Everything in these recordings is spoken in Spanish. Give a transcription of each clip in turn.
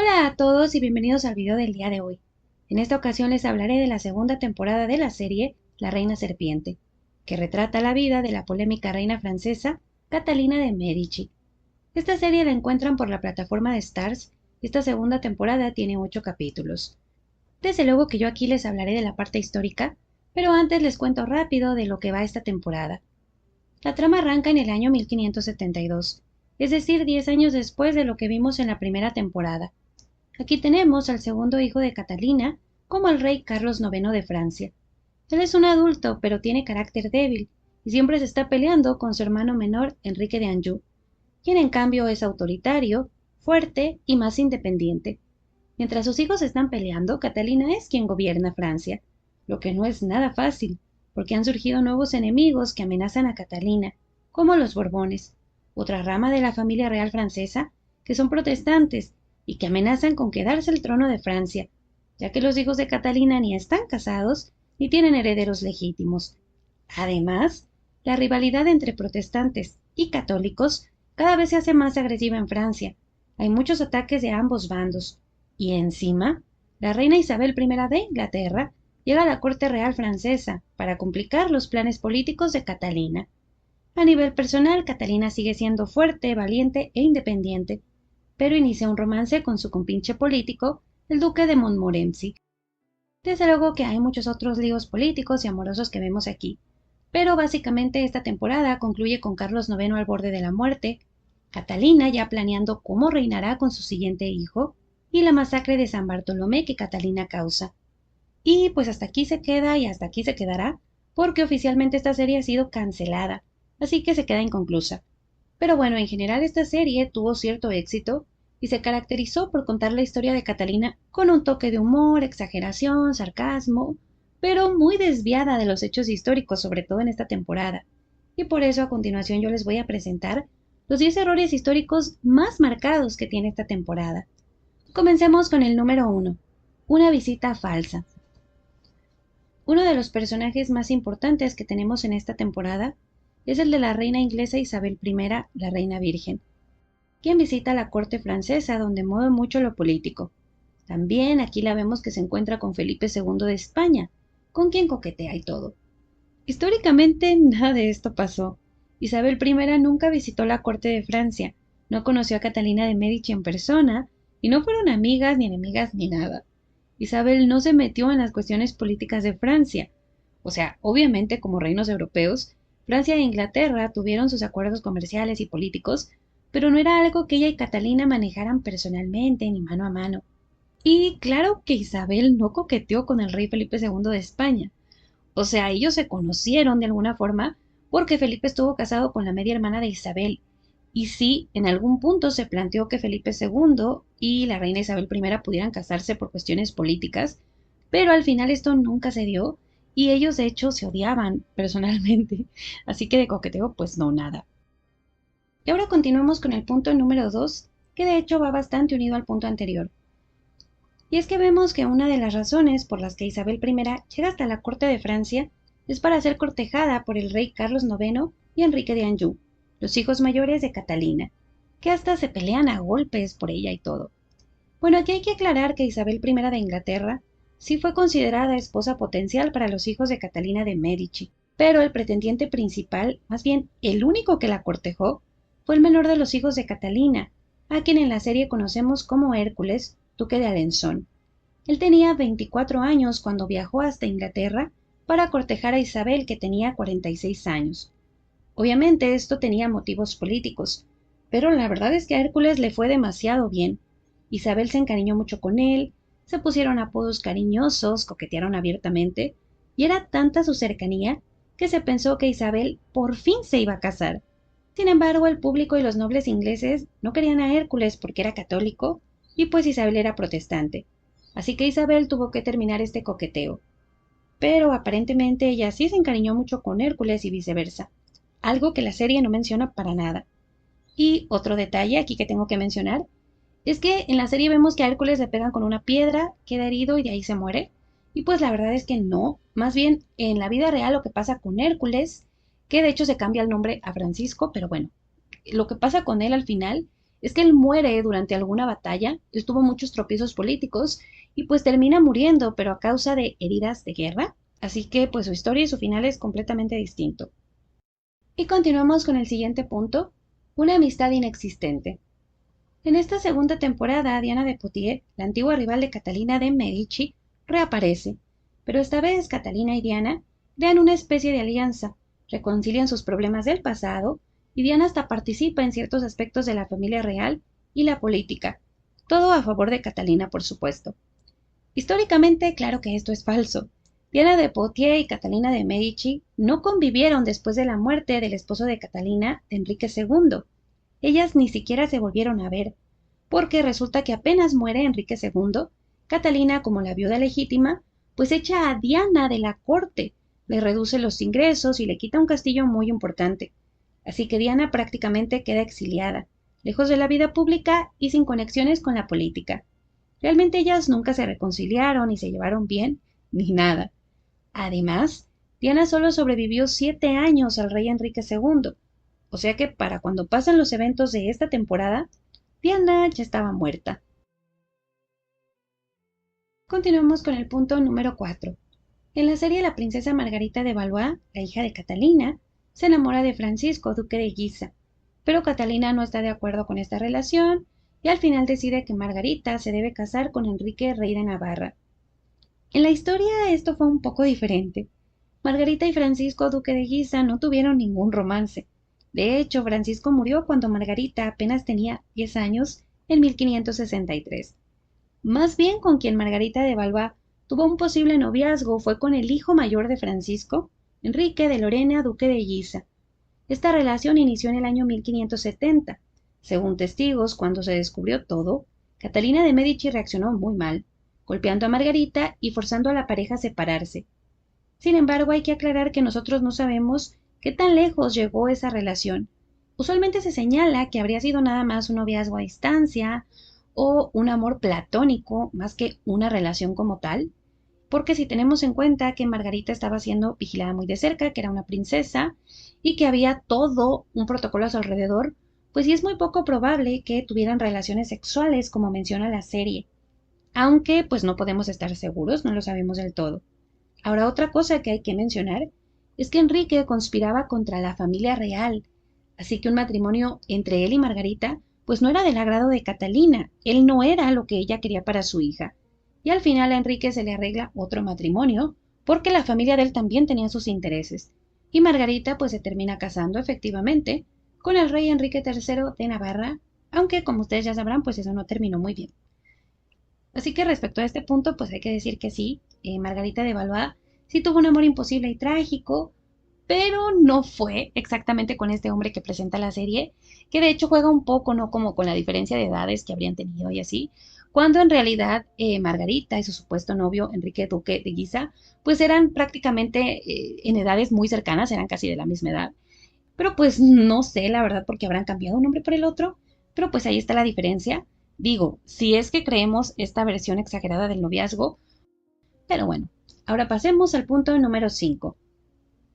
Hola a todos y bienvenidos al video del día de hoy. En esta ocasión les hablaré de la segunda temporada de la serie La Reina Serpiente, que retrata la vida de la polémica reina francesa Catalina de Medici. Esta serie la encuentran por la plataforma de Starz y esta segunda temporada tiene 8 capítulos. Desde luego que yo aquí les hablaré de la parte histórica, pero antes les cuento rápido de lo que va esta temporada. La trama arranca en el año 1572, es decir, 10 años después de lo que vimos en la primera temporada. Aquí tenemos al segundo hijo de Catalina como el rey Carlos IX de Francia. Él es un adulto, pero tiene carácter débil y siempre se está peleando con su hermano menor Enrique de Anjou, quien en cambio es autoritario, fuerte y más independiente. Mientras sus hijos están peleando, Catalina es quien gobierna Francia, lo que no es nada fácil, porque han surgido nuevos enemigos que amenazan a Catalina, como los Borbones, otra rama de la familia real francesa, que son protestantes y que amenazan con quedarse el trono de Francia, ya que los hijos de Catalina ni están casados ni tienen herederos legítimos. Además, la rivalidad entre protestantes y católicos cada vez se hace más agresiva en Francia. Hay muchos ataques de ambos bandos. Y encima, la reina Isabel I de Inglaterra llega a la corte real francesa para complicar los planes políticos de Catalina. A nivel personal, Catalina sigue siendo fuerte, valiente e independiente, pero inicia un romance con su compinche político, el duque de Montmorency. Desde luego que hay muchos otros líos políticos y amorosos que vemos aquí, pero básicamente esta temporada concluye con Carlos IX al borde de la muerte, Catalina ya planeando cómo reinará con su siguiente hijo, y la masacre de San Bartolomé que Catalina causa. Y pues hasta aquí se queda y hasta aquí se quedará, porque oficialmente esta serie ha sido cancelada, así que se queda inconclusa. Pero bueno, en general esta serie tuvo cierto éxito y se caracterizó por contar la historia de Catalina con un toque de humor, exageración, sarcasmo, pero muy desviada de los hechos históricos, sobre todo en esta temporada. Y por eso a continuación yo les voy a presentar los 10 errores históricos más marcados que tiene esta temporada. Comencemos con el número 1, una visita falsa. Uno de los personajes más importantes que tenemos en esta temporada es el de la reina inglesa Isabel I, la reina virgen, quien visita la corte francesa donde mueve mucho lo político. También aquí la vemos que se encuentra con Felipe II de España, con quien coquetea y todo. Históricamente nada de esto pasó. Isabel I nunca visitó la corte de Francia, no conoció a Catalina de Medici en persona, y no fueron amigas ni enemigas ni nada. Isabel no se metió en las cuestiones políticas de Francia. O sea, obviamente como reinos europeos, Francia e Inglaterra tuvieron sus acuerdos comerciales y políticos, pero no era algo que ella y Catalina manejaran personalmente ni mano a mano. Y claro que Isabel no coqueteó con el rey Felipe II de España. O sea, ellos se conocieron de alguna forma porque Felipe estuvo casado con la media hermana de Isabel. Y sí, en algún punto se planteó que Felipe II y la reina Isabel I pudieran casarse por cuestiones políticas, pero al final esto nunca se dio y ellos de hecho se odiaban personalmente, así que de coqueteo pues no nada. Y ahora continuamos con el punto número 2, que de hecho va bastante unido al punto anterior. Y es que vemos que una de las razones por las que Isabel I llega hasta la corte de Francia es para ser cortejada por el rey Carlos IX y Enrique de Anjou, los hijos mayores de Catalina, que hasta se pelean a golpes por ella y todo. Bueno, aquí hay que aclarar que Isabel I de Inglaterra sí fue considerada esposa potencial para los hijos de Catalina de Medici, pero el pretendiente principal, más bien el único que la cortejó, fue el menor de los hijos de Catalina, a quien en la serie conocemos como Hércules, duque de Alençon. Él tenía 24 años cuando viajó hasta Inglaterra para cortejar a Isabel, que tenía 46 años. Obviamente esto tenía motivos políticos, pero la verdad es que a Hércules le fue demasiado bien. Isabel se encariñó mucho con él, se pusieron apodos cariñosos, coquetearon abiertamente, y era tanta su cercanía que se pensó que Isabel por fin se iba a casar. Sin embargo, el público y los nobles ingleses no querían a Hércules porque era católico y pues Isabel era protestante. Así que Isabel tuvo que terminar este coqueteo. Pero aparentemente ella sí se encariñó mucho con Hércules y viceversa, algo que la serie no menciona para nada. Y otro detalle aquí que tengo que mencionar es que en la serie vemos que a Hércules le pegan con una piedra, queda herido y de ahí se muere. Y pues la verdad es que no, más bien en la vida real lo que pasa con Hércules, que de hecho se cambia el nombre a Francisco, pero bueno, lo que pasa con él al final es que él muere durante alguna batalla, él tuvo muchos tropiezos políticos y pues termina muriendo, pero a causa de heridas de guerra. Así que pues su historia y su final es completamente distinto. Y continuamos con el siguiente punto, una amistad inexistente. En esta segunda temporada, Diana de Poitiers, la antigua rival de Catalina de Medici, reaparece, pero esta vez Catalina y Diana crean una especie de alianza, reconcilian sus problemas del pasado y Diana hasta participa en ciertos aspectos de la familia real y la política, todo a favor de Catalina, por supuesto. Históricamente, claro que esto es falso. Diana de Poitiers y Catalina de Medici no convivieron después de la muerte del esposo de Catalina, de Enrique II. Ellas ni siquiera se volvieron a ver, porque resulta que apenas muere Enrique II, Catalina, como la viuda legítima, pues echa a Diana de la corte, le reduce los ingresos y le quita un castillo muy importante. Así que Diana prácticamente queda exiliada, lejos de la vida pública y sin conexiones con la política. Realmente ellas nunca se reconciliaron ni se llevaron bien, ni nada. Además, Diana solo sobrevivió 7 años al rey Enrique II, o sea que para cuando pasan los eventos de esta temporada, Diana ya estaba muerta. Continuamos con el punto número 4. En la serie la princesa Margarita de Valois, la hija de Catalina, se enamora de Francisco, duque de Guisa, pero Catalina no está de acuerdo con esta relación y al final decide que Margarita se debe casar con Enrique, rey de Navarra. En la historia esto fue un poco diferente. Margarita y Francisco, duque de Guisa, no tuvieron ningún romance. De hecho, Francisco murió cuando Margarita apenas tenía 10 años en 1563. Más bien con quien Margarita de Valois tuvo un posible noviazgo fue con el hijo mayor de Francisco, Enrique de Lorena, duque de Guisa. Esta relación inició en el año 1570. Según testigos, cuando se descubrió todo, Catalina de Medici reaccionó muy mal, golpeando a Margarita y forzando a la pareja a separarse. Sin embargo, hay que aclarar que nosotros no sabemos qué tan lejos llegó esa relación. Usualmente se señala que habría sido nada más un noviazgo a distancia o un amor platónico más que una relación como tal, porque si tenemos en cuenta que Margarita estaba siendo vigilada muy de cerca, que era una princesa y que había todo un protocolo a su alrededor, pues sí es muy poco probable que tuvieran relaciones sexuales como menciona la serie, aunque pues no podemos estar seguros, no lo sabemos del todo. Ahora, otra cosa que hay que mencionar es que Enrique conspiraba contra la familia real, así que un matrimonio entre él y Margarita pues no era del agrado de Catalina, él no era lo que ella quería para su hija. Y al final a Enrique se le arregla otro matrimonio, porque la familia de él también tenía sus intereses. Y Margarita pues se termina casando efectivamente con el rey Enrique III de Navarra, aunque como ustedes ya sabrán pues eso no terminó muy bien. Así que respecto a este punto, pues hay que decir que sí, Margarita de Valois sí tuvo un amor imposible y trágico, pero no fue exactamente con este hombre que presenta la serie, que de hecho juega un poco, ¿no? Como con la diferencia de edades que habrían tenido y así, cuando en realidad Margarita y su supuesto novio Enrique Duque de Guisa, pues eran prácticamente en edades muy cercanas, eran casi de la misma edad. Pero pues no sé, la verdad, porque habrán cambiado un nombre por el otro, pero pues ahí está la diferencia. Digo, si es que creemos esta versión exagerada del noviazgo, pero bueno, ahora pasemos al punto número 5.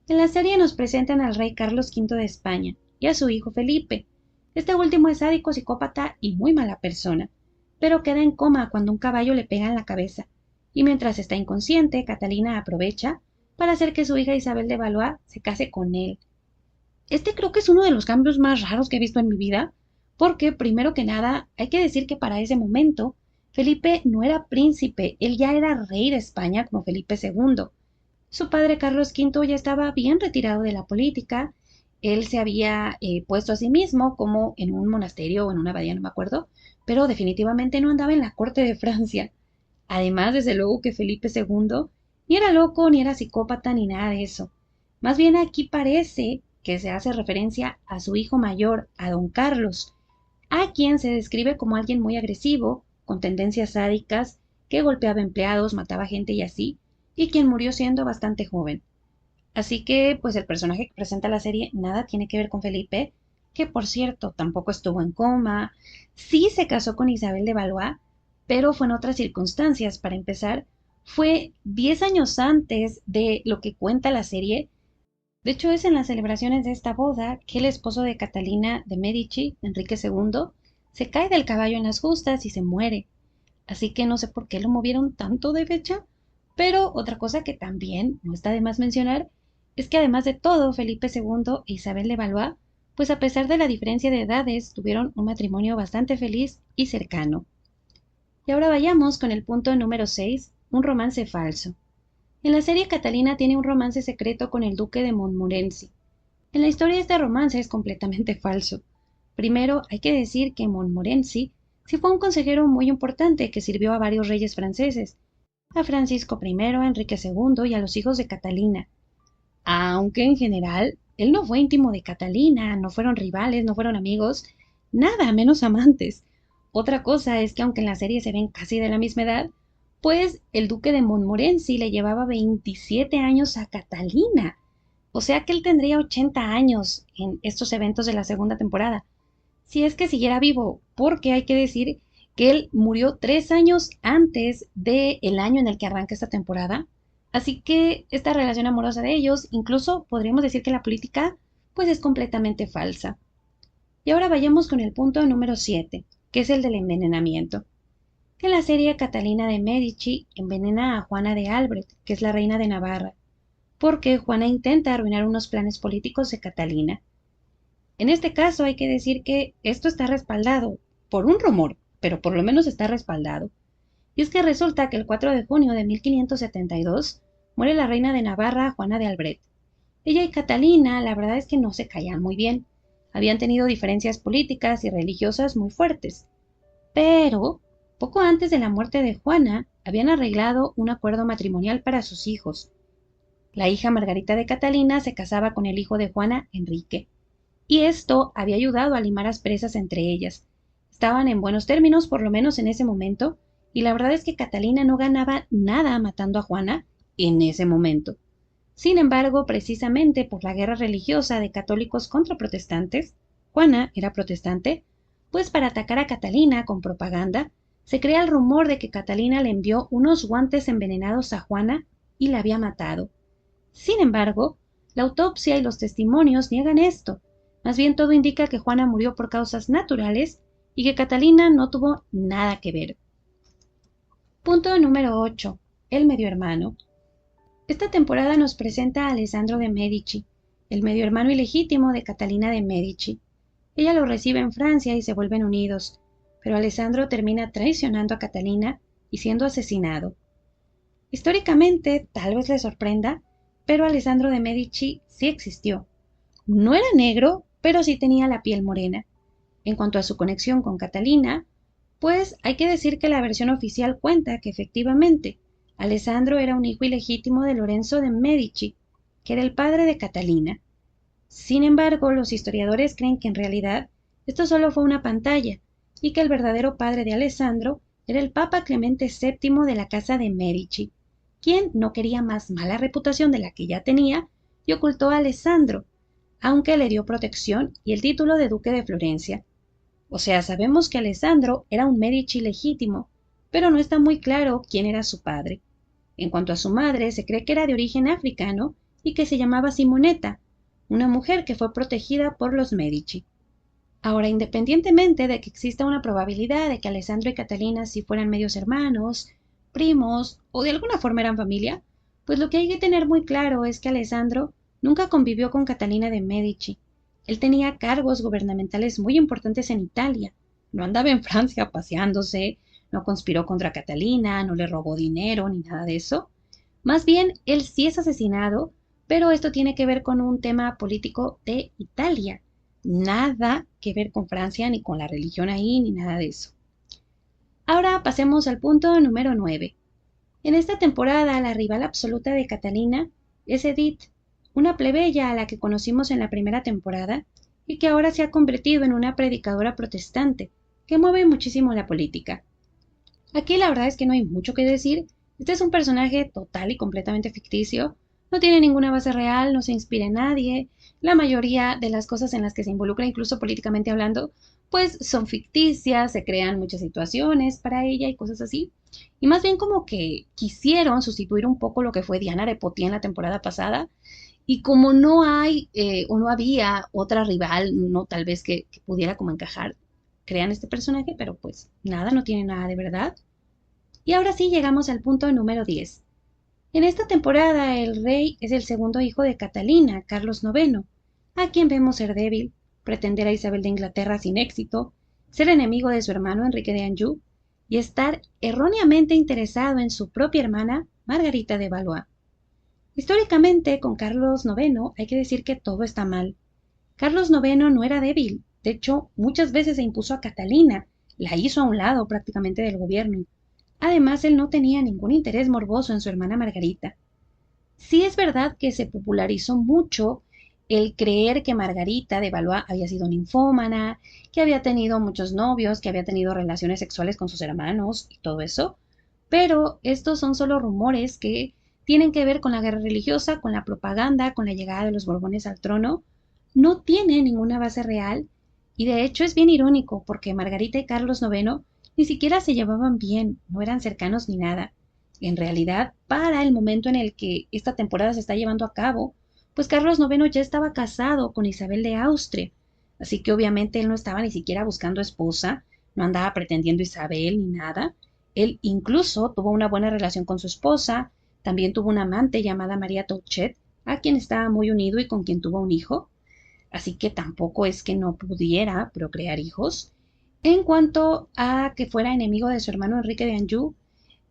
En la serie nos presentan al rey Carlos V de España y a su hijo Felipe. Este último es sádico, psicópata y muy mala persona, pero queda en coma cuando un caballo le pega en la cabeza. Y mientras está inconsciente, Catalina aprovecha para hacer que su hija Isabel de Valois se case con él. Este creo que es uno de los cambios más raros que he visto en mi vida, porque primero que nada hay que decir que para ese momento Felipe no era príncipe, él ya era rey de España como Felipe II. Su padre Carlos V ya estaba bien retirado de la política, él se había puesto a sí mismo como en un monasterio o en una abadía, no me acuerdo, pero definitivamente no andaba en la corte de Francia. Además, desde luego que Felipe II ni era loco, ni era psicópata, ni nada de eso. Más bien aquí parece que se hace referencia a su hijo mayor, a don Carlos, a quien se describe como alguien muy agresivo, con tendencias sádicas, que golpeaba empleados, mataba gente y así, y quien murió siendo bastante joven. Así que, pues el personaje que presenta la serie nada tiene que ver con Felipe, que por cierto tampoco estuvo en coma, sí se casó con Isabel de Valois, pero fue en otras circunstancias. Para empezar, fue 10 años antes de lo que cuenta la serie. De hecho, es en las celebraciones de esta boda que el esposo de Catalina de Medici, Enrique II, Se cae del caballo en las justas y se muere. Así que no sé por qué lo movieron tanto de fecha. Pero otra cosa que también no está de más mencionar es que además de todo, Felipe II e Isabel de Valois, pues a pesar de la diferencia de edades, tuvieron un matrimonio bastante feliz y cercano. Y ahora vayamos con el punto número 6, un romance falso. En la serie Catalina tiene un romance secreto con el duque de Montmorency. En la historia este romance es completamente falso. Primero hay que decir que Montmorency sí fue un consejero muy importante que sirvió a varios reyes franceses, a Francisco I, a Enrique II y a los hijos de Catalina. Aunque en general él no fue íntimo de Catalina, no fueron rivales, no fueron amigos, nada menos amantes. Otra cosa es que aunque en la serie se ven casi de la misma edad, pues el duque de Montmorency le llevaba 27 años a Catalina. O sea que él tendría 80 años en estos eventos de la segunda temporada, si es que siguiera vivo, porque hay que decir que él murió 3 años antes del año en el que arranca esta temporada. Así que esta relación amorosa de ellos, incluso podríamos decir que la política, pues es completamente falsa. Y ahora vayamos con el punto número 7, que es el del envenenamiento. En la serie Catalina de Medici envenena a Juana de Albret, que es la reina de Navarra, porque Juana intenta arruinar unos planes políticos de Catalina. En este caso hay que decir que esto está respaldado por un rumor, pero por lo menos está respaldado. Y es que resulta que el 4 de junio de 1572 muere la reina de Navarra, Juana de Albret. Ella y Catalina, la verdad es que no se caían muy bien. Habían tenido diferencias políticas y religiosas muy fuertes. Pero, poco antes de la muerte de Juana, habían arreglado un acuerdo matrimonial para sus hijos. La hija Margarita de Catalina se casaba con el hijo de Juana, Enrique. Y esto había ayudado a limar asperezas entre ellas. Estaban en buenos términos, por lo menos en ese momento, y la verdad es que Catalina no ganaba nada matando a Juana en ese momento. Sin embargo, precisamente por la guerra religiosa de católicos contra protestantes, Juana era protestante, pues para atacar a Catalina con propaganda, se crea el rumor de que Catalina le envió unos guantes envenenados a Juana y la había matado. Sin embargo, la autopsia y los testimonios niegan esto. Más bien todo indica que Juana murió por causas naturales y que Catalina no tuvo nada que ver. Punto número 8. El medio hermano. Esta temporada nos presenta a Alessandro de Medici, el medio hermano ilegítimo de Catalina de Medici. Ella lo recibe en Francia y se vuelven unidos, pero Alessandro termina traicionando a Catalina y siendo asesinado. Históricamente, tal vez le sorprenda, pero Alessandro de Medici sí existió. No era negro, pero sí tenía la piel morena. En cuanto a su conexión con Catalina, pues hay que decir que la versión oficial cuenta que efectivamente Alessandro era un hijo ilegítimo de Lorenzo de Medici, que era el padre de Catalina. Sin embargo, los historiadores creen que en realidad esto solo fue una pantalla y que el verdadero padre de Alessandro era el Papa Clemente VII de la casa de Medici, quien no quería más mala reputación de la que ya tenía y ocultó a Alessandro, aunque le dio protección y el título de duque de Florencia. O sea, sabemos que Alessandro era un Medici legítimo, pero no está muy claro quién era su padre. En cuanto a su madre, se cree que era de origen africano y que se llamaba Simonetta, una mujer que fue protegida por los Medici. Ahora, independientemente de que exista una probabilidad de que Alessandro y Catalina sí fueran medios hermanos, primos o de alguna forma eran familia, pues lo que hay que tener muy claro es que Alessandro nunca convivió con Catalina de Medici. Él tenía cargos gubernamentales muy importantes en Italia. No andaba en Francia paseándose, no conspiró contra Catalina, no le robó dinero ni nada de eso. Más bien, él sí es asesinado, pero esto tiene que ver con un tema político de Italia. Nada que ver con Francia, ni con la religión ahí, ni nada de eso. Ahora pasemos al punto número 9. En esta temporada, la rival absoluta de Catalina es Edith, una plebeya a la que conocimos en la primera temporada y que ahora se ha convertido en una predicadora protestante que mueve muchísimo la política. Aquí la verdad es que no hay mucho que decir. Este es un personaje total y completamente ficticio. No tiene ninguna base real, no se inspira en nadie. La mayoría de las cosas en las que se involucra, incluso políticamente hablando, pues son ficticias, se crean muchas situaciones para ella y cosas así. Y más bien como que quisieron sustituir un poco lo que fue Diana de Poitiers en la temporada pasada. Y como no hay o no había otra rival, no tal vez que pudiera como encajar, crean este personaje, pero pues nada, no tiene nada de verdad. Y ahora sí llegamos al punto número 10. En esta temporada el rey es el segundo hijo de Catalina, Carlos IX, a quien vemos ser débil, pretender a Isabel de Inglaterra sin éxito, ser enemigo de su hermano Enrique de Anjou y estar erróneamente interesado en su propia hermana Margarita de Valois. Históricamente, con Carlos IX hay que decir que todo está mal. Carlos IX no era débil, de hecho, muchas veces se impuso a Catalina, la hizo a un lado prácticamente del gobierno. Además, él no tenía ningún interés morboso en su hermana Margarita. Sí es verdad que se popularizó mucho el creer que Margarita de Valois había sido ninfómana, que había tenido muchos novios, que había tenido relaciones sexuales con sus hermanos y todo eso, pero estos son solo rumores que tienen que ver con la guerra religiosa, con la propaganda, con la llegada de los Borbones al trono. No tiene ninguna base real y de hecho es bien irónico porque Margarita y Carlos IX ni siquiera se llevaban bien, no eran cercanos ni nada. En realidad, para el momento en el que esta temporada se está llevando a cabo, pues Carlos IX ya estaba casado con Isabel de Austria, así que obviamente él no estaba ni siquiera buscando esposa, no andaba pretendiendo Isabel ni nada. Él incluso tuvo una buena relación con su esposa, también tuvo una amante llamada María Touchet, a quien estaba muy unido y con quien tuvo un hijo, así que tampoco es que no pudiera procrear hijos. En cuanto a que fuera enemigo de su hermano Enrique de Anjou,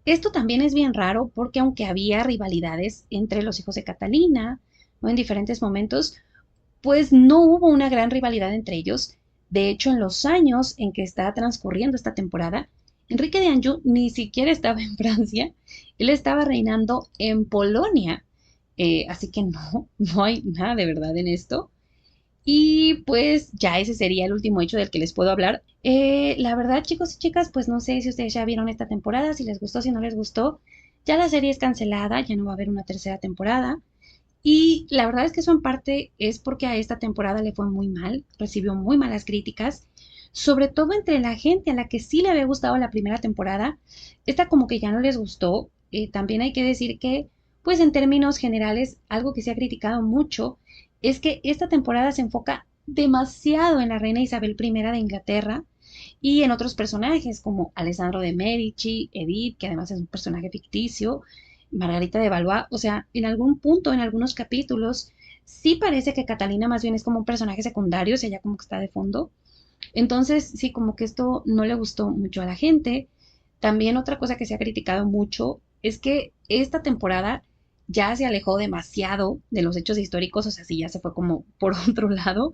esto también es bien raro porque aunque había rivalidades entre los hijos de Catalina, ¿no? En diferentes momentos, pues no hubo una gran rivalidad entre ellos. De hecho, en los años en que está transcurriendo esta temporada, Enrique de Anjou ni siquiera estaba en Francia, él estaba reinando en Polonia. Así que no, no hay nada de verdad en esto. Y pues ya ese sería el último hecho del que les puedo hablar. La verdad, chicos y chicas, pues no sé si ustedes ya vieron esta temporada, si les gustó, si no les gustó. Ya la serie es cancelada, ya no va a haber una tercera temporada. Y la verdad es que eso en parte es porque a esta temporada le fue muy mal, recibió muy malas críticas, sobre todo entre la gente a la que sí le había gustado la primera temporada. Esta como que ya no les gustó. También hay que decir que, pues en términos generales, algo que se ha criticado mucho es que esta temporada se enfoca demasiado en la reina Isabel I de Inglaterra y en otros personajes como Alessandro de Medici, Edith, que además es un personaje ficticio, Margarita de Valois. O sea, en algún punto, en algunos capítulos, sí parece que Catalina más bien es como un personaje secundario, o sea, ya como que está de fondo. Entonces, sí, como que esto no le gustó mucho a la gente. También otra cosa que se ha criticado mucho es que esta temporada ya se alejó demasiado de los hechos históricos, o sea, sí, ya se fue como por otro lado.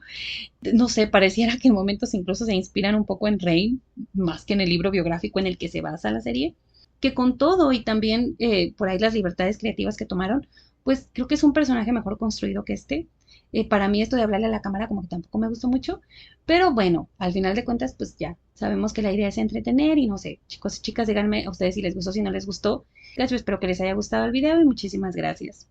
No sé, pareciera que en momentos incluso se inspiran un poco en Reign, más que en el libro biográfico en el que se basa la serie, que con todo y también por ahí las libertades creativas que tomaron, pues creo que es un personaje mejor construido que este. Para mí esto de hablarle a la cámara como que tampoco me gustó mucho, pero bueno, al final de cuentas, pues ya sabemos que la idea es entretener y no sé, chicos y chicas, díganme a ustedes si les gustó, si no les gustó. Gracias, espero que les haya gustado el video y muchísimas gracias.